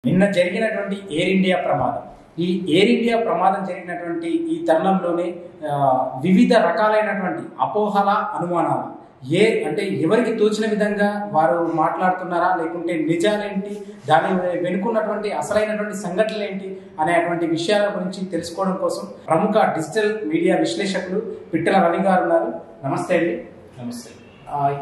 నిన్న జరిగినటువంటి air India ప్రమాదం ఈ ఎయిర్ ఇండియా ప్రమాదం జరిగినటువంటి ఈ తరుణంలోనే వివిధ రకాలైనటువంటి అపోహల అనుమానాలు అంటే ఎవరికి తోచిన విధంగా వారు మాట్లాడుతున్నారా లేకుంటే నిజాలేంటి దాని వెనుకున్నటువంటి అసలైనటువంటి సంఘటనలు ఏంటి అనేటువంటి విషయాల గురించి తెలుసుకోవడం కోసం ప్రముఖ డిజిటల్ మీడియా విశ్లేషకులు పిట్టల రవి గారు ఉన్నారు. నమస్తే అండి. నమస్తే.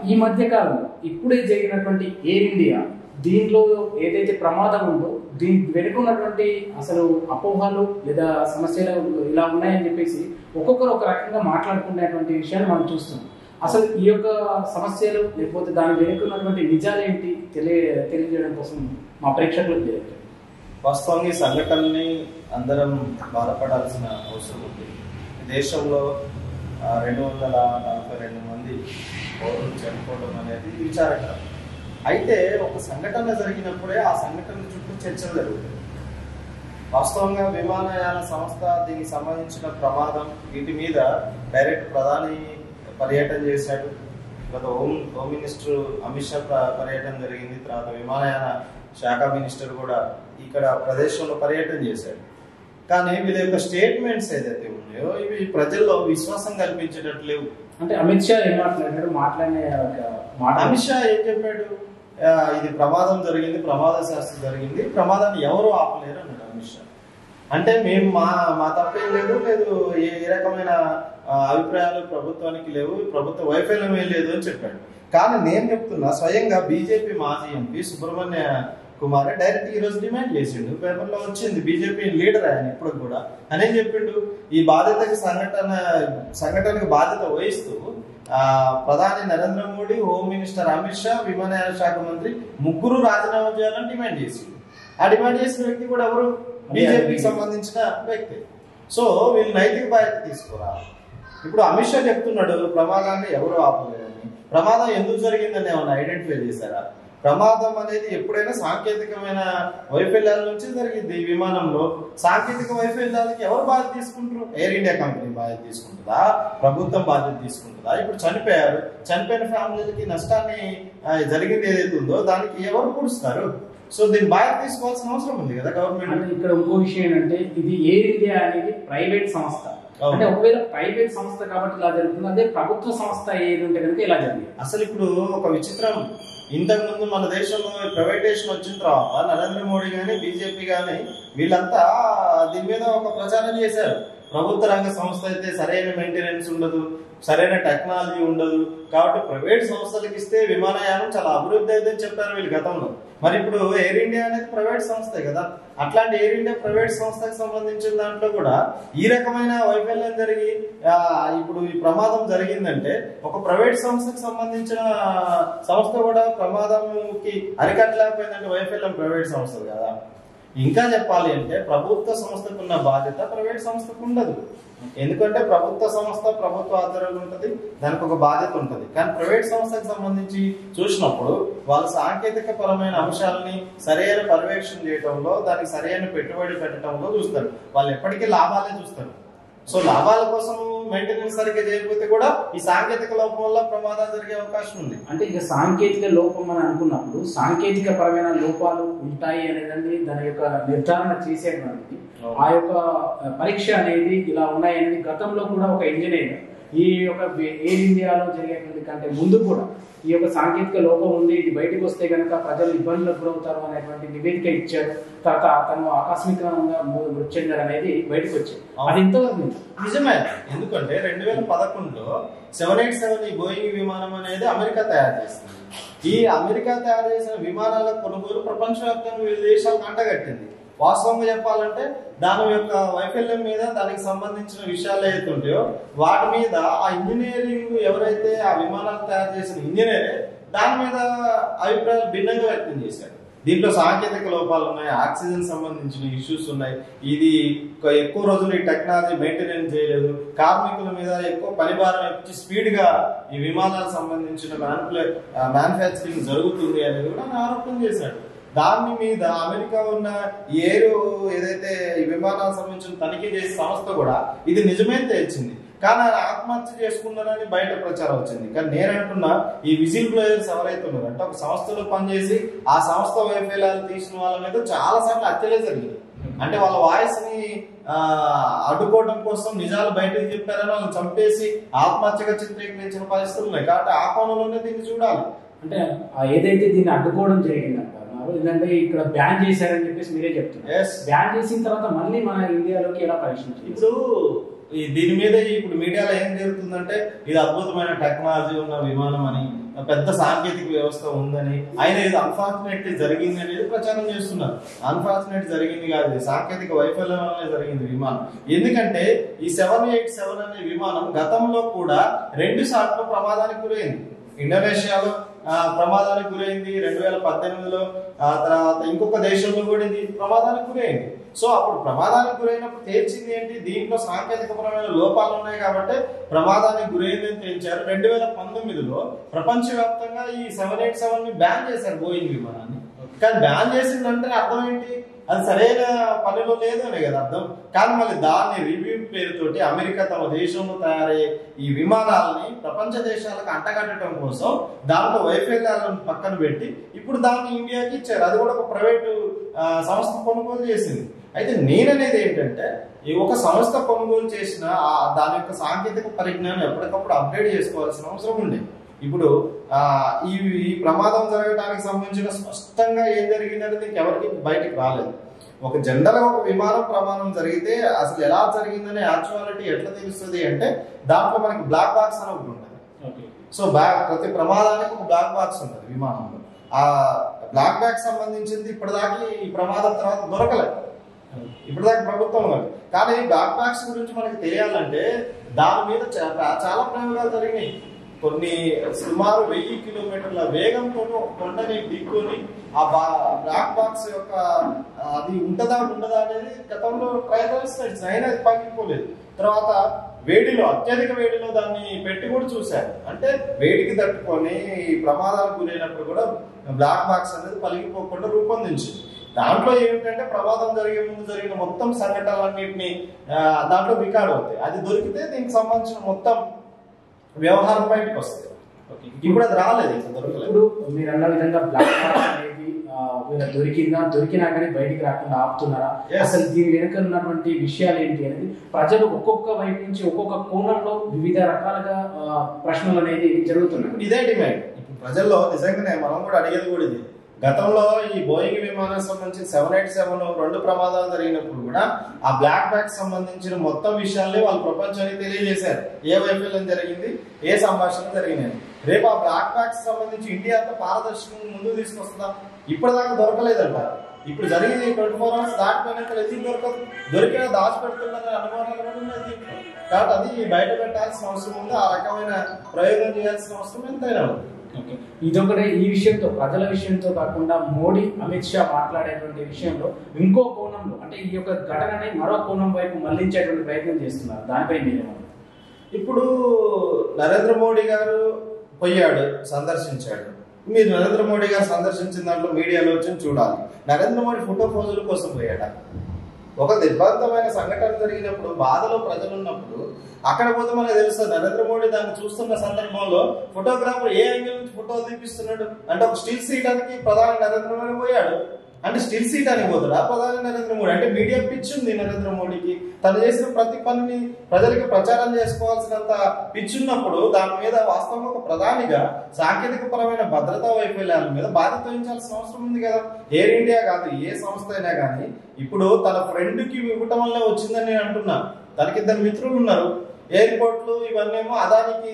ఈ మధ్య కాలంలో ఇప్పుడే జరిగినటువంటి ఎయిర్ ఇండియా దీంట్లో ఏదైతే ప్రమాదం ఉందో దీని వెనుకున్నటువంటి అసలు అపోహలు లేదా సమస్యలు ఇలా ఉన్నాయని చెప్పేసి ఒక్కొక్కరు ఒక రకంగా మాట్లాడుకునేటువంటి విషయాన్ని మనం చూస్తున్నాం. అసలు ఈ యొక్క సమస్యలు లేకపోతే దాని వెనుకున్నటువంటి నిజాలేంటి తెలియజేయడం కోసం మా ప్రేక్షకులకు తెలియజేయండి. వాస్తవంగా ఈ సంఘటనని అందరం బాధపడాల్సిన అవసరం ఉంది. దేశంలో 242 మంది పౌరులు చనిపోవడం అనేది విచారకరం. అయితే ఒక సంఘటన జరిగినప్పుడే ఆ సంఘటన చుట్టూ చర్చలు జరుగుతాయి. వాస్తవంగా విమానయాన సంస్థ దీనికి సంబంధించిన ప్రమాదం వీటి మీద డైరెక్ట్ ప్రధాని పర్యటన చేశాడు. గత హోమ్ మినిస్టర్ అమిత్ షా పర్యటన జరిగింది. తర్వాత విమానయాన శాఖ మినిస్టర్ కూడా ఇక్కడ ప్రదేశంలో పర్యటన చేశాడు. కానీ వీళ్ళ యొక్క స్టేట్మెంట్స్ ఏదైతే ఉన్నాయో ఇవి ప్రజల్లో విశ్వాసం కల్పించేటట్లు లేవు. అంటే అమిత్ షా ఏం మాట్లాడాడు? అమిత్ షా ఏం చెప్పాడు? ఇది ప్రమాదం జరిగింది, ప్రమాద శాస్త్రం జరిగింది, ప్రమాదాన్ని ఎవరు ఆపలేరు అన్నాడు అమిత్ షా. అంటే మేము మా తప్పేం లేదు, ఏ రకమైన అభిప్రాయాలు ప్రభుత్వానికి లేవు, ప్రభుత్వ వైఫల్యం ఏం లేదు అని చెప్పాడు. కానీ నేను చెప్తున్నా, స్వయంగా బీజేపీ మాజీ ఎంపీ సుబ్రహ్మణ్య కుమార్ డైరెక్ట్ ఈ రోజు డిమాండ్ చేసిండు. పేపర్లో వచ్చింది. బీజేపీ లీడర్ ఆయన ఇప్పుడు కూడా అనేం చెప్పిండు, ఈ సంఘటనకు బాధ్యత వహిస్తూ ప్రధాని నరేంద్ర మోడీ, హోమ్ మినిస్టర్ అమిత్ షా, విమానయాన శాఖ మంత్రి ముగ్గురు రాజీనామా చేయాలని డిమాండ్ చేసిండు. ఆ డిమాండ్ చేసిన వ్యక్తి కూడా ఎవరు? బీజేపీకి సంబంధించిన వ్యక్తి. సో వీళ్ళు నైతిక బాధ్యత తీసుకోవాలి. ఇప్పుడు అమిత్ షా చెప్తున్నాడు ప్రమాదాన్ని ఎవరు ఆపలేరని. ప్రమాదం ఎందుకు జరిగిందని ఏమన్నా ఐడెంటిఫై చేశారా? ప్రమాదం అనేది ఎప్పుడైనా సాంకేతికమైన వైఫల్యాల నుంచి జరిగింది. ఈ విమానంలో సాంకేతిక వైఫల్యాలకి ఎవరు బాధ్యత తీసుకుంటారు? ఎయిర్ ఇండియా కంపెనీ బాధ్యత తీసుకుంటుందా? ప్రభుత్వం బాధ్యత తీసుకుంటుందా? ఇప్పుడు చనిపోయారు, చనిపోయిన ఫ్యామిలీలకి నష్టాన్ని జరిగింది ఏదైతే ఉందో దానికి ఎవరు పూడుస్తారు? సో దీన్ని బాధ్యత తీసుకోవాల్సిన అవసరం ఉంది కదా గవర్నమెంట్. ఇక్కడ ఇంకో విషయం ఏంటంటే ఇది ఎయిర్ ఇండియా అనేది ప్రైవేట్ సంస్థ. అంటే ఒకవేళ ప్రైవేట్ సంస్థ కాబట్టి ఇలా జరుగుతుంది, అదే ప్రభుత్వ సంస్థ ఏది ఉంటే కనుక ఇలా జరిగింది. అసలు ఇప్పుడు ఒక విచిత్రం, ఇంతకు ముందు మన దేశంలో ప్రైవేటేషన్ వచ్చిన తర్వాత నరేంద్ర మోడీ గానీ బీజేపీ గానీ వీళ్ళంతా దీని మీద ఒక ప్రచారం చేశారు. ప్రభుత్వ రంగ సంస్థ అయితే సరైన మెయింటెనెన్స్ ఉండదు, సరైన టెక్నాలజీ ఉండదు, కాబట్టి ప్రైవేట్ సంస్థలకు ఇస్తే విమానయానం చాలా అభివృద్ధి అవుతుందని చెప్పారు వీళ్ళు గతంలో. మరి ఇప్పుడు ఎయిర్ ఇండియా అనేది ప్రైవేట్ సంస్థే కదా. అట్లాంటి ఎయిర్ ఇండియా ప్రైవేట్ సంస్థకు సంబంధించిన దాంట్లో కూడా ఈ రకమైన వైఫల్యం జరిగి ఇప్పుడు ఈ ప్రమాదం జరిగిందంటే ఒక ప్రైవేట్ సంస్థకు సంబంధించిన సంస్థ కూడా ప్రమాదంకి అరికట్టలేకపోయిందంటే వైఫల్యం ప్రైవేట్ సంస్థ కదా. ఇంకా చెప్పాలి అంటే ప్రభుత్వ సంస్థకు ఉన్న బాధ్యత ప్రైవేట్ సంస్థకు ఉండదు. ఎందుకంటే ప్రభుత్వ సంస్థ ప్రభుత్వ ఆధ్వర్యంలో ఉంటుంది, దానికి ఒక బాధ్యత ఉంటుంది. కానీ ప్రైవేట్ సంస్థకు సంబంధించి చూసినప్పుడు వాళ్ళు సాంకేతిక పరమైన అంశాలని సరైన పర్యవేక్షణ చేయడంలో, దానికి సరైన పెట్టుబడి పెట్టడంలో చూస్తారు. వాళ్ళు ఎప్పటికీ లాభాలే చూస్తారు. సో లాభాల కోసం మెయింటెనెన్స్ సరిగ్గా చేయకపోతే కూడా ఈ సాంకేతిక లోపం వల్ల ప్రమాదాలు జరిగే అవకాశం ఉంది. అంటే ఇక సాంకేతిక లోపం అని అనుకున్నప్పుడు సాంకేతిక పరమైన లోపాలు ఉంటాయి అనేది దాని యొక్క నిర్ధారణ చేసేటువంటిది ఆ యొక్క పరీక్ష అనేది ఇలా ఉన్నాయనేది గతంలో కూడా ఒక ఇంజనీర్ ఈ యొక్క ఎయిర్ ఇండియాలో జరిగేటువంటి కంటే ముందు కూడా ఈ యొక్క సాంకేతిక లోపం ఉంది, ఇది బయటకు వస్తే కనుక ప్రజలు ఇబ్బందులకు గురవుతారు అనేటువంటి నివేదిక ఇచ్చారు. తర్వాత అతను ఆకస్మికంగా మృతి చెందారు అనేది బయటకు వచ్చాయి. అది ఇంతవరకు నిజమే. ఎందుకంటే 2011లో 787 ఈ బోయింగ్ విమానం అనేది అమెరికా తయారు చేసింది. ఈ అమెరికా తయారు చేసిన విమానాల కొనుగోలు ప్రపంచవ్యాప్తంగా వివిధ దేశాలకు అంటగట్టింది. వాస్తవంగా చెప్పాలంటే దాని యొక్క వైఫల్యం మీద, దానికి సంబంధించిన విషయాలు ఏదైతే ఉంటాయో వాటి మీద ఆ ఇంజనీరింగ్ ఎవరైతే ఆ విమానాలు తయారు చేసిన ఇంజనీరే దాని మీద అభిప్రాయాలు భిన్నంగా వ్యక్తం చేశారు. దీంట్లో సాంకేతిక లోపాలు ఉన్నాయి, ఆక్సిజన్ సంబంధించిన ఇష్యూస్ ఉన్నాయి, ఇది ఎక్కువ రోజులు ఈ టెక్నాలజీ మెయింటెనెన్స్ చేయలేదు, కార్మికుల మీద ఎక్కువ పనిభారం ఇచ్చి స్పీడ్ గా ఈ విమానాలకు సంబంధించిన మ్యానుఫ్యాక్చరింగ్ జరుగుతుంది అనేది కూడా ఆరోపణ చేశాడు. దాని మీద అమెరికా ఉన్న ఏదైతే ఈ విమానాలకు సంబంధించిన తనిఖీ చేసే సంస్థ కూడా ఇది నిజమే తేల్చింది. కానీ ఆయన ఆత్మహత్య చేసుకున్నారని బయట ప్రచారం వచ్చింది. కానీ నేనంటున్నా ఈ విజిల్ బ్లోయర్స్ ఎవరైతే ఉన్నారో అంటే ఒక సంస్థలో పనిచేసి ఆ సంస్థ వైఫల్యాలు తీసిన వాళ్ళ మీద చాలా సార్లు హత్యలే జరిగింది. అంటే వాళ్ళ వాయిస్ ని అడ్డుకోవడం కోసం నిజాలు బయటకు చెప్పారని వాళ్ళని చంపేసి ఆత్మహత్యగా చిత్రీకరించిన పరిస్థితులు ఉన్నాయి. కాబట్టి ఆ కోణంలోనే దీన్ని చూడాలి. అంటే ఏదైతే దీన్ని అడ్డుకోవడం జరిగింది అంటారు, ఎందుకంటే ఇక్కడ బ్యాన్ చేశారని చెప్పేసి మీరే చెప్తున్నారు. బ్యాన్ చేసిన తర్వాత మళ్ళీ మన ఇండియాలోకి ఎలా ప్రవేశించారు? ఇప్పుడు దీని మీద ఇప్పుడు మీడియాలో ఏం జరుగుతుందంటే ఇది అద్భుతమైన టెక్నాలజీ ఉన్న విమానం అని, పెద్ద సాంకేతిక వ్యవస్థ ఉందని, ఆయన ఇది అన్ఫార్చునేట్లీ జరిగింది అనేది ప్రచారం చేస్తున్నారు. అన్ఫార్చునేట్ జరిగింది కాదు, ఇది సాంకేతిక వైఫల్యం వల్లనే జరిగింది విమానం. ఎందుకంటే ఈ 787 అనే విమానం గతంలో కూడా 2 సార్లు ప్రమాదానికి గురైంది. ఇండోనేషియాలో ప్రమాదానికి గురైంది 2018లో, తర్వాత ఇంకొక దేశంలో కూడా ఇది ప్రమాదానికి గురైంది. సో అప్పుడు ప్రమాదానికి గురైనప్పుడు తేల్చింది ఏంటి, దీంట్లో సాంకేతికపరమైన లోపాలు ఉన్నాయి కాబట్టి ప్రమాదానికి గురైందని తేల్చారు. 2019లో ప్రపంచవ్యాప్తంగా ఈ 787 ని బ్యాన్ చేశారు, బోయింగ్ విమానాన్ని. కానీ బ్యాన్ చేసిందంటే అర్థం ఏంటి, అది సరైన పనిలో లేదు అనే కదా అర్థం. కానీ మళ్ళీ దాన్ని రివ్యూ పేరుతోటి అమెరికా తమ దేశంలో తయారయ్యే ఈ విమానాలని ప్రపంచ దేశాలకు అంటగట్టడం కోసం దాంట్లో వైఫల్యాలను పక్కన పెట్టి ఇప్పుడు దాన్ని ఇండియాకి ఇచ్చారు. అది కూడా ఒక ప్రైవేటు సంస్థ కొనుగోలు చేసింది. అయితే నేననేది ఏంటంటే ఈ ఒక సంస్థ కొనుగోలు చేసిన దాని యొక్క సాంకేతిక పరిజ్ఞానం ఎప్పటికప్పుడు అప్డేట్ చేసుకోవాల్సిన అవసరం ఉంది. ఇప్పుడు ఈ ప్రమాదం జరగడానికి సంబంధించిన స్పష్టంగా ఏం జరిగిందనేది ఇంకెవరికి బయటకు రాలేదు. ఒక జనరల్ ఒక విమానం ప్రమాదం జరిగితే అసలు ఎలా జరిగిందనే యాక్చువాలిటీ ఎట్లా తెలుస్తుంది అంటే దాంట్లో మనకి బ్లాక్ బాక్స్ అని ఒకటి ఉంటుంది. సో ప్రతి ప్రమాదానికి ఒక బ్లాక్ బాక్స్ ఉంటుంది విమానంలో. ఆ బ్లాక్ బాక్స్ సంబంధించింది ఇప్పటిదాకా ఈ ప్రమాదం తర్వాత దొరకలేదు, ఇప్పటిదాకా ప్రభుత్వం కాదు. కానీ బ్లాక్ బాక్స్ గురించి మనకి తెలియాలంటే దాని మీద చాలా ప్రయోగాలు జరిగినాయి. కొన్ని సుమారు 1000 కిలోమీటర్ల వేగంతో కొండని ఢీకొని ఆ బ్లాక్ బాక్స్ యొక్క అది ఉంటుందా ఉండదా అనేది గతంలో ట్రయల్స్ అయినా అది పగిలిపోలేదు. తర్వాత వేడిలో అత్యధిక వేడిలో దాన్ని పెట్టి కూడా చూశారు. అంటే వేడికి తట్టుకొని ప్రమాదాలకు గురైనప్పుడు కూడా బ్లాక్ బాక్స్ అనేది పలిగిపోకుండా రూపొందించింది. దాంట్లో ఏమిటంటే ప్రమాదం జరిగే ముందు జరిగిన మొత్తం సంఘటనలన్నింటినీ దాంట్లో రికార్డ్ అవుతాయి. అది దొరికితే దీనికి సంబంధించిన మొత్తం వ్యవహారం బయటకు వస్తుంది. ఇప్పుడు అది రాలేదు, ఇప్పుడు మీరు అన్న విధంగా బ్లాక్ బాక్స్ అనేది దొరికినా కానీ బయటికి రాకుండా ఆపుతున్నారా, అసలు దీని వెనుక ఉన్నటువంటి విషయాలు ఏంటి అనేది ప్రజలు ఒక్కొక్క వైపు నుంచి ఒక్కొక్క కోణంలో వివిధ రకాలుగా ప్రశ్నలు అనేది జరుగుతున్నాయి. ఇదే డిమాండ్ ఇప్పుడు ప్రజల్లో. నిజంగానే మనం కూడా అడిగేది కూడా ఇది. గతంలో ఈ బోయింగ్ విమానం సంబంధించిన 787 2 ప్రమాదాలు జరిగినప్పుడు కూడా ఆ బ్లాక్ బాక్స్ సంబంధించిన మొత్తం విషయాల్ని వాళ్ళు ప్రపంచానికి తెలియజేశారు. ఏ వైఫల్యం జరిగింది, ఏ సంభాషణ జరిగినాయి. రేపు ఆ బ్లాక్ బాక్స్ సంబంధించి ఇండియా అంతా పారదర్శకంగా ముందుకు తీసుకొస్తుందా? ఇప్పటిదాకా దొరకలేదంట. ఇప్పుడు జరిగింది 24 hours దాటిపోయినాక ఎందుకు దొరకదు, దొరికినా దాచిపెడుతున్న అనుమానాలు కూడా ఉన్నాయి. కాబట్టి అది బయట పెట్టాల్సిన అవసరం ఉంది. ఆ రకమైన ప్రయోగం చేయాల్సిన అవసరం ఎంతైనా ఉంది. ఇదొకటే. ఈ విషయంతో ప్రజల విషయంతో కాకుండా మోడీ అమిత్ షా మాట్లాడేటువంటి విషయంలో ఇంకో కోణంలో అంటే ఈ యొక్క ఘటనని మరో కోణం వైపు మళ్లించేటువంటి ప్రయత్నం చేస్తున్నారు. దానిపై మీరేమన్నారు? ఇప్పుడు నరేంద్ర మోడీ గారు పోయాడు, సందర్శించాడు. మీరు నరేంద్ర మోడీ గారు సందర్శించిన దాంట్లో మీడియాలో వచ్చి చూడాలి. నరేంద్ర మోడీ ఫోటో పోజుల కోసం పోయాడా? ఒక దిగ్బంధమైన సంఘటన జరిగినప్పుడు బాధలో ప్రజలు ఉన్నప్పుడు అక్కడ పోతే మనకు తెలుస్తుంది. నరేంద్ర మోడీ దాన్ని చూస్తున్న సందర్భంలో ఫోటోగ్రాఫర్ ఏ యాంగిల్ నుంచి ఫోటోలు తీపిస్తున్నాడు అంటే ఒక స్టిల్ సీటానికి ప్రధాని నరేంద్ర మోడీ పోయాడు. అంటే స్టిల్ సీట్ అని పోతాడా ప్రధాని నరేంద్ర మోడీ? అంటే మీడియా పిచ్ ఉంది నరేంద్ర మోడీకి. తను చేసిన ప్రతి పనిని ప్రజలకి ప్రచారం చేసుకోవాల్సినంత పిచ్ ఉన్నప్పుడు దాని మీద వాస్తవంగా ఒక ప్రధానిగా సాంకేతిక పరమైన భద్రతా వైఫల్యాల మీద బాధ్యత వహించాల్సిన అవసరం ఉంది కదా. ఎయిర్ ఇండియా కాదు, ఏ సంస్థ అయినా కానీ ఇప్పుడు తన ఫ్రెండ్ కి ఇవ్వటం వల్లే వచ్చిందని నేను అంటున్నా. తనకి 2 మిత్రులు ఉన్నారు. ఎయిర్పోర్ట్లు ఇవన్నేమో అదానికి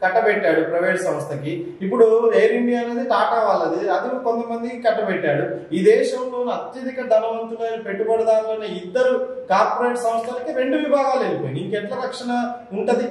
కట్టబెట్టాడు, ప్రైవేట్ సంస్థకి. ఇప్పుడు ఎయిర్ ఇండియా అనేది టాటా వాళ్ళది, అది కొంతమందికి కట్టబెట్టాడు. ఈ దేశంలో అత్యధిక ధనవంతులైన పెట్టుబడిదారులైన 2 కార్పొరేట్ సంస్థలకి 2 విభాగాలు వెళ్ళిపోయినాయి. ఇంకెట్లా రక్షణ ఉంటది?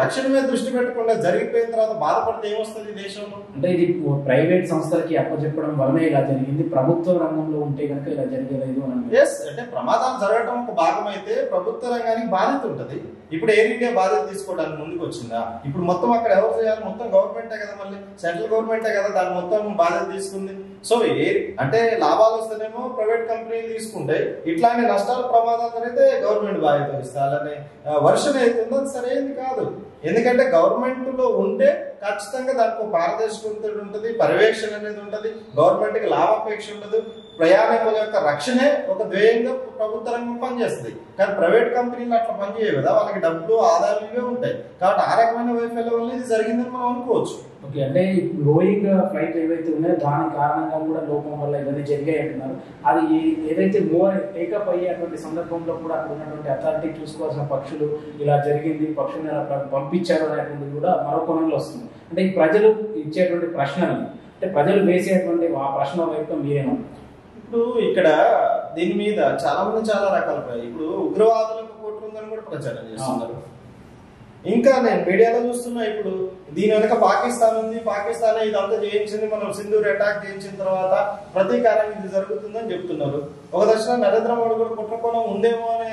రక్షణ మీద దృష్టి పెట్టకుండా జరిగిపోయిన తర్వాత బాధపడితే ఏమొస్తుంది దేశంలో? అంటే ఇది ప్రైవేట్ సంస్థలకి అప్పచెప్పడం వలనే ఇలా జరిగింది, ప్రభుత్వ రంగంలో ఉంటే కనుక ఇలా జరగలేదు అని. ఎస్, అంటే ప్రమాదాలు జరగడం ఒక భాగం అయితే ప్రభుత్వ రంగానికి బాధ్యత ఉంటది. ఇప్పుడు ఎయిర్ ఇండియా బాధ్యత తీసుకోవడానికి ముందుకు వచ్చిందా? ఇప్పుడు మొత్తం అక్కడ ఎవరు చేయాలి? మొత్తం గవర్నమెంటే కదా, మళ్ళీ సెంట్రల్ గవర్నమెంటే కదా దాని మొత్తం బాధ్యత తీసుకుంది. సో అంటే లాభాలు వస్తేనేమో ప్రైవేట్ కంపెనీలు తీసుకుంటే, ఇట్లాంటి నష్టాలు ప్రమాదాలు అయితే గవర్నమెంట్ బాధ్యత వహిస్తారనే వర్షన్ అవుతుందో అది సరైనది కాదు. ఎందుకంటే గవర్నమెంట్ లో ఉంటే ఖచ్చితంగా దానికి పారదర్శకత ఉంటుంది, పర్యవేక్షణ అనేది ఉంటుంది, గవర్నమెంట్ కి లాభాపేక్ష ఉండదు, ప్రయాణికుల యొక్క రక్షణే ఒక ధ్యేయంగా ప్రభుత్వ రంగం పనిచేస్తుంది. కానీ ప్రైవేట్ కంపెనీలు అట్లా పనిచేయవు కదా, వాళ్ళకి డబ్బులు ఆదాయాలు ఇవే ఉంటాయి. కాబట్టి ఆ రకమైన వైఫల్యం వల్ల ఇది జరిగిందని మనం అనుకోవచ్చు. ఓకే, అంటే గ్రోయింగ్ ఫ్లైట్ ఏవైతే ఉన్నాయో దాని కారణంగా కూడా లోపం వల్ల ఇవన్నీ జరిగాయి అంటున్నారు. అది ఏదైతే మోర్ టేకప్ అయ్యేటువంటి సందర్భంలో కూడా అక్కడ ఉన్నటువంటి అథారిటీ చూసుకోవాల్సిన పక్షులు ఇలా జరిగింది, పక్షులను ఇలా పంపించారు అనేటువంటిది కూడా మరో కోణంలో వస్తుంది. అంటే ఈ ప్రజలు ఇచ్చేటువంటి ప్రశ్నలు, అంటే ప్రజలు వేసేటువంటి ఆ ప్రశ్న వైపు మీరేమన్నారు? ఇప్పుడు ఇక్కడ దీని మీద చాలా మంది చాలా రకాలుగా ఇప్పుడు ఉగ్రవాదులకు కుట్ర ఉందని కూడా ప్రచారం చేస్తున్నారు. ఇంకా నేను మీడియాలో చూస్తున్నా, ఇప్పుడు దీని వెనక పాకిస్తాన్ ఉంది, పాకిస్తాన్ ఇదంతా చేయించింది, మనం సింధూర్ అటాక్ చేయించిన తర్వాత ప్రతీకారం ఇది జరుగుతుందని చెప్తున్నారు. ఒక దశలో నరేంద్ర మోడీ కూడా కుట్రకోణం ఉందేమో అనే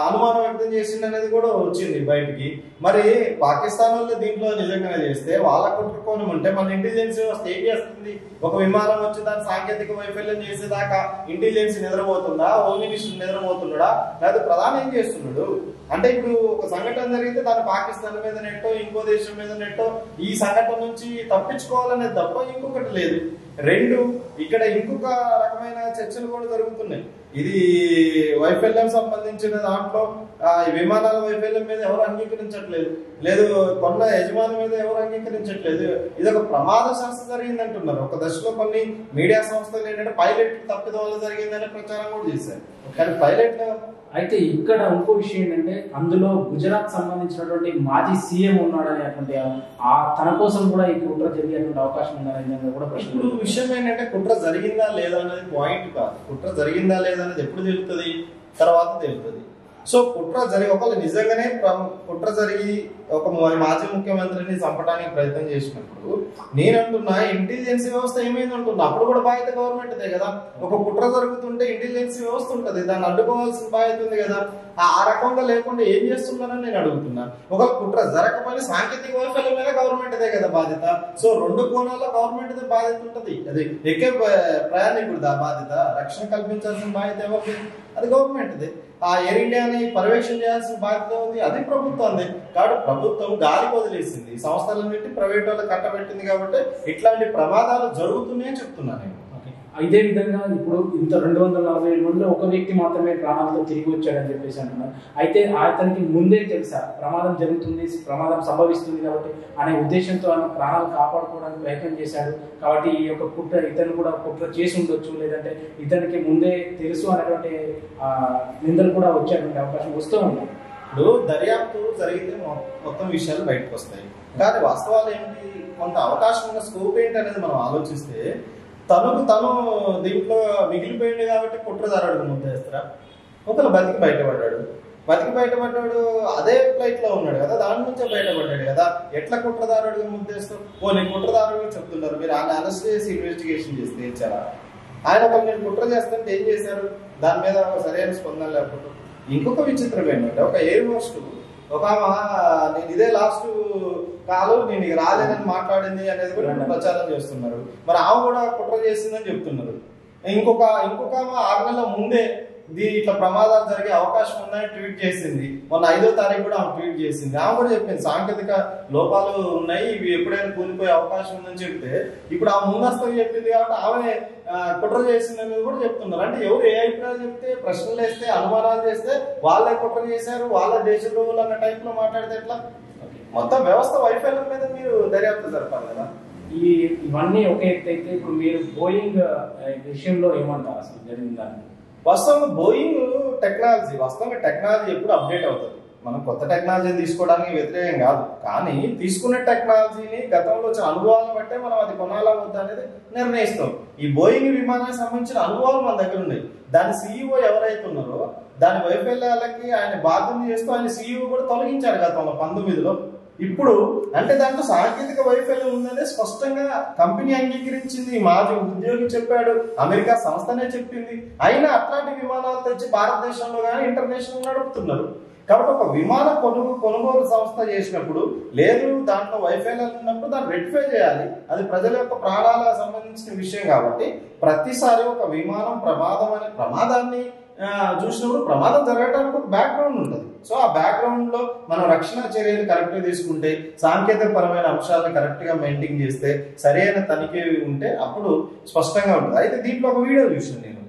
అనుమానం వ్యక్తం చేసింది అనేది కూడా వచ్చింది బయటికి. మరి పాకిస్తాన్ వాళ్ళు దీంట్లో నిజంగానే చేస్తే వాళ్ళ కుట్రకోణం ఉంటే మన ఇంటెలిజెన్స్ వ్యవస్థ ఏం చేస్తుంది? ఒక విమానం వచ్చి దాని సాంకేతిక వైఫల్యం చేసేదాకా ఇంటెలిజెన్స్ నిద్రపోతుందా? హోమ్ మినిస్టర్ నిద్రపోతున్నాడా? లేదా ప్రధాని ఏం చేస్తున్నాడు? అంటే ఇప్పుడు ఒక సంఘటన జరిగితే దాన్ని పాకిస్తాన్ మీద నెట్టో ఇంకో దేశం మీద నెట్టో ఈ సంఘటన నుంచి తప్పించుకోవాలనేది తప్ప ఇంకొకటి లేదు. రెండు, ఇక్కడ ఇంకొక రకమైన చర్చలు కూడా జరుగుతున్నాయి. ఇది వైఫల్యం సంబంధించిన దాంట్లో ఈ విమానాల వైఫల్యం మీద ఎవరు అంగీకరించట్లేదు, లేదు కొన్న యజమాని మీద ఎవరు అంగీకరించట్లేదు. ఇది ఒక ప్రమాద శాస్త్ర జరిగింది అంటున్నారు. ఒక దశలో కొన్ని మీడియా సంస్థలు ఏంటంటే పైలట్ తప్పిదం వల్ల జరిగిందనే ప్రచారం కూడా చేశారు. కానీ పైలట్ అయితే ఇక్కడ ఇంకో విషయం ఏంటంటే అందులో గుజరాత్ సంబంధించినటువంటి మాజీ సీఎం ఉన్నాడనేటువంటి తన కోసం కూడా ఈ కుట్ర జరిగేటువంటి అవకాశం ఉందనే కూడా ప్రశ్న. ఇప్పుడు విషయం ఏంటంటే కుట్ర జరిగిందా లేదా అనేది పాయింట్ కాదు. కుట్ర జరిగిందా లేదా అనేది ఎప్పుడు తెలుస్తుంది? తర్వాత తెలుస్తుంది. సో కుట్ర జరిగి ఒకవేళ నిజంగానే కుట్ర జరిగి ఒక మాజీ ముఖ్యమంత్రిని చంపడానికి ప్రయత్నం చేసినప్పుడు నేనంటున్నా ఇంటెలిజెన్స్ వ్యవస్థ ఏమైంది అంటున్నా. అప్పుడు కూడా బాధ్యత గవర్నమెంట్దే కదా. ఒక కుట్ర జరుగుతుంటే ఇంటెలిజెన్స్ వ్యవస్థ ఉంటుంది, దాన్ని అడ్డుకోవాల్సిన బాధ్యత ఉంది కదా. ఆ రకంగా లేకుండా ఏం చేస్తున్నారని నేను అడుగుతున్నా. ఒక కుట్ర జరగకపోయినా సాంకేతిక వైఫల్యం మీద గవర్నమెంట్దే కదా బాధ్యత. సో రెండు కోణాల్లో గవర్నమెంట్దే బాధ్యత ఉంటుంది. అది ఎక్కే ప్రయాణికుడిదా బాధ్యత, రక్షణ కల్పించాల్సిన బాధ్యత ఎవరిది? అది గవర్నమెంట్దే. ఆ ఎయిర్ ఇండియాని పర్యవేక్షణ చేయాల్సిన బాధ్యత ఉంది, అది ప్రభుత్వంది. కాబట్టి ప్రభుత్వం గాలికి వదిలేసింది, సంస్థలన్నింటి ప్రైవేట్ వాళ్ళకి కట్టబెట్టింది. కాబట్టి ఇట్లాంటి ప్రమాదాలు జరుగుతున్నాయని చెప్తున్నాను నేను. ఇదే విధంగా ఇప్పుడు ఇంత 247 మందిలో ఒక వ్యక్తి మాత్రమే ప్రాణాలతో తిరిగి వచ్చాడని చెప్పేసి అంటున్నారు. అయితే అతనికి ముందే తెలుసా ప్రమాదం జరుగుతుంది, ప్రమాదం సంభవిస్తుంది కాబట్టి అనే ఉద్దేశంతో ఆయన ప్రాణాలు కాపాడుకోవడానికి ప్రయత్నం చేశాడు. కాబట్టి ఈ యొక్క కుట్ర ఇతను కూడా కుట్ర చేసి ఉండొచ్చు, లేదంటే ఇతనికి ముందే తెలుసు అనేటువంటి నిందలు కూడా వచ్చేటువంటి అవకాశం వస్తూ ఉంది. ఇప్పుడు దర్యాప్తు జరిగితే మొత్తం విషయాలు బయటకు వస్తాయి. కానీ వాస్తవాలు ఏంటి, కొంత అవకాశం ఉన్న స్కోప్ ఏంటి అనేది మనం ఆలోచిస్తే తను దీంట్లో మిగిలిపోయింది కాబట్టి కుట్రదారుడు ముద్దేస్తారా? ఒకరు బతికి బయటపడ్డాడు, అదే ఫ్లైట్ లో ఉన్నాడు కదా, దాని నుంచే బయటపడ్డాడు కదా. ఎట్లా కుట్రదారుడిగా ముద్దేస్తాం? నేను కుట్రదారుడు చెప్తున్నారు, మీరు ఆయన అరెస్ట్ చేసి ఇన్వెస్టిగేషన్ చేస్తే ఇచ్చారా? ఆయన ఒకరు నేను కుట్ర చేస్తుంటే ఏం చేశారు? దాని మీద సరైన స్పందన లేకపోతే. ఇంకొక విచిత్రం ఏంటంటే ఒక ఎయిర్ హోస్ట్ ఒక నేను ఇదే లాస్ట్ కాలు నేను ఇక రాలేదని మాట్లాడింది అనేది కూడా ప్రచారం చేస్తున్నారు. మరి ఆమె కూడా కుట్ర చేసిందని చెప్తున్నారు. ఇంకొక 6 నెలల ముందే ఇట్లా ప్రమాదాలు జరిగే అవకాశం ఉందని ట్వీట్ చేసింది. మొన్న 5వ తారీఖు కూడా ఆమె ట్వీట్ చేసింది. ఆమె కూడా చెప్పింది సాంకేతిక లోపాలు ఉన్నాయి, ఇవి ఎప్పుడైనా కూలిపోయే అవకాశం ఉందని చెప్తే ఇప్పుడు ఆమె ముందస్తుగా చెప్పింది కాబట్టి ఆమె కుట్ర చేసిందని కూడా చెప్తున్నారు. అంటే ఎవరు ఏ అభిప్రాయాలు చెప్తే, ప్రశ్నలు వేస్తే, అనుమానాలు చేస్తే వాళ్ళే కుట్ర చేశారు, వాళ్ళ దేశ ద్రోహులు అన్న టైప్ లో మాట్లాడితే ఎట్లా? మొత్తం వ్యవస్థ వైఫల్యం మీద మీరు దర్యాప్తు జరపాలి కదా. ఇవన్నీ ఒక ఎత్తు అయితే ఇప్పుడు మీరు బోయింగ్ విషయంలో ఏమంటారు అసలు జరిగిందని? వాస్తవంగా బోయింగ్ టెక్నాలజీ ఎప్పుడు అప్డేట్ అవుతుంది. మనం కొత్త టెక్నాలజీని తీసుకోవడానికి వ్యతిరేకం కాదు, కానీ తీసుకున్న టెక్నాలజీని గతంలో వచ్చిన అనుభవాలను బట్టే మనం అది కొనాలా వద్దా అనేది నిర్ణయిస్తాం. ఈ బోయింగ్ విమానానికి సంబంధించిన అనుభవాలు మన దగ్గర ఉన్నాయి. దాని సీఈఓ ఎవరైతే ఉన్నారో దాని వైఫల్యాలకి ఆయన బాధ్యత చేస్తూ ఆయన సీఈఓ కూడా తొలగించారు గతంలో 19లో. ఇప్పుడు అంటే దాంట్లో సాంకేతిక వైఫల్యం ఉందనే స్పష్టంగా కంపెనీ అంగీకరించింది, మాజీ ఉద్యోగి చెప్పాడు, అమెరికా సంస్థనే చెప్పింది. అయినా అట్లాంటి విమానాలు తెచ్చి భారతదేశంలో కానీ ఇంటర్నేషనల్ నడుపుతున్నారు. కాబట్టి ఒక విమాన కొనుగోలు సంస్థ చేసినప్పుడు లేదు దాంట్లో వైఫల్యాలు ఉన్నప్పుడు దాన్ని రెక్టిఫై చేయాలి. అది ప్రజల యొక్క ప్రాణాలకు సంబంధించిన విషయం కాబట్టి ప్రతిసారి ఒక విమానం ప్రమాదాన్ని చూసినప్పుడు ప్రమాదం జరగడానికి ఒక బ్యాక్గ్రౌండ్ ఉంటుంది. సో ఆ బ్యాక్గ్రౌండ్ లో మనం రక్షణ చర్యలు కరెక్ట్ గా తీసుకుంటే, సాంకేతిక పరమైన అంశాలను కరెక్ట్ గా మెయింటైన్ చేస్తే, సరైన తనిఖీ ఉంటే అప్పుడు స్పష్టంగా ఉంటుంది. అయితే దీంట్లో ఒక వీడియో చూసాను నేను.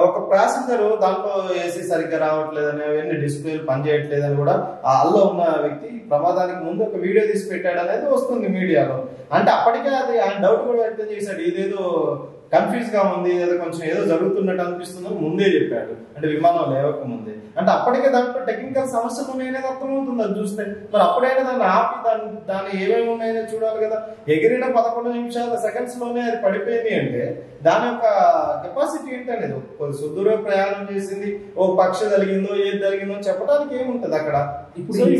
ఒక ప్యాసింజర్ దాంట్లో ఏసీ సరిగ్గా రావట్లేదని, అవన్నీ డిస్ప్లేలు పనిచేయట్లేదని కూడా ఆ హాల్లో ఉన్న వ్యక్తి ప్రమాదానికి ముందు ఒక వీడియో తీసి పెట్టాడు అనేది వస్తుంది మీడియాలో. అంటే అప్పటికే అది ఆయన డౌట్ కూడా వ్యక్తం చేశాడు, ఇదేదో కన్ఫ్యూజ్ గా ఉంది, ఏదో కొంచెం ఏదో జరుగుతున్నట్టు అనిపిస్తుంది ముందే చెప్పాడు. అంటే విమానం లేవక ముందే, అంటే అప్పటికే దాంట్లో టెక్నికల్ సమస్యలు ఉన్నాయనేది అర్థమవుతుంది అది చూస్తే. మరి అప్పుడైనా దాన్ని ఆపి దాన్ని ఏమేమి ఉన్నాయనే చూడాలి కదా. ఎగిరిన 11 సెకండ్స్ లోనే అది పడిపోయింది అంటే దాని యొక్క కెపాసిటీ ఏంటనేది, సుదూర ప్రయాణం చేసింది, ఓ పక్షి జరిగిందో ఏది జరిగిందో చెప్పడానికి ఏముంటది అక్కడ. ఇప్పుడు ఈ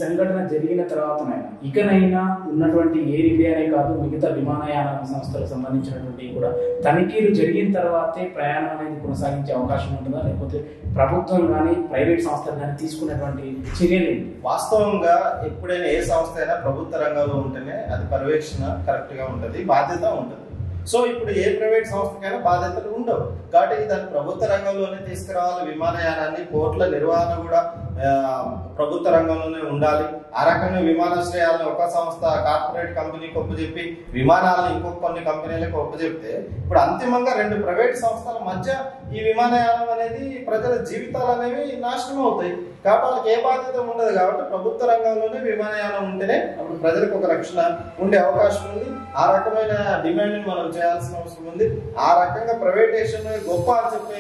సంఘటన జరిగిన తర్వాత ఇకనైనా ఉన్నటువంటి ఎయిర్ ఇండియానే కాదు మిగతా విమానయాన సంస్థలకు సంబంధించినటువంటి కూడా తనిఖీలు జరిగిన తర్వాతే ప్రయాణం అనేది కొనసాగించే అవకాశం ఉంటుందా, లేకపోతే ప్రభుత్వం కానీ ప్రైవేట్ సంస్థలు కానీ తీసుకున్నటువంటి చర్యలు? వాస్తవంగా ఎప్పుడైనా ఏ సంస్థ అయినా ప్రభుత్వ రంగంలో ఉంటేనే అది పర్యవేక్షణ కరెక్ట్ గా ఉంటది, బాధ్యత ఉంటది. సో ఇప్పుడు ఏ ప్రైవేట్ సంస్థకైనా బాధ్యతలు ఉండవు కాబట్టి దాన్ని ప్రభుత్వ రంగంలోనే తీసుకురావాలి. విమానయానాన్ని, పోర్టుల నిర్వహణ కూడా ప్రభుత్వ రంగంలోనే ఉండాలి. ఆ రకంగా విమానాశ్రయాలను ఒక సంస్థ కార్పొరేట్ కంపెనీకి ఒప్పచెప్పి విమానాలను ఇంకొక కొన్ని కంపెనీలకు ఒప్పచెప్తే ఇప్పుడు అంతిమంగా 2 ప్రైవేట్ సంస్థల మధ్య ఈ విమానయానం అనేది ప్రజల జీవితాలు అనేవి నాశనం అవుతాయి. కాబట్టి వాళ్ళకి ఏ బాధ్యత ఉండదు. కాబట్టి ప్రభుత్వ రంగంలోనే విమానయానం ఉంటేనే అప్పుడు ప్రజలకు ఒక రక్షణ ఉండే అవకాశం ఉంది. ఆ రకమైన డిమాండ్ మనం చేయాల్సిన అవసరం ఉంది. ఆ రకంగా ప్రైవేటేషన్ గొప్ప అని చెప్పి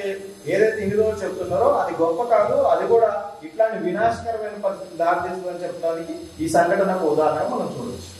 ఏదైతే ఇన్ని రోజులు చెప్తున్నారో అది గొప్ప కాదు, అది కూడా ఇట్లాంటి వినాశకరమైన పరిస్థితి దారితీస్తుందని చెప్పడానికి ఈ సంఘటనకు ఉదాహరణ మనం చూడవచ్చు.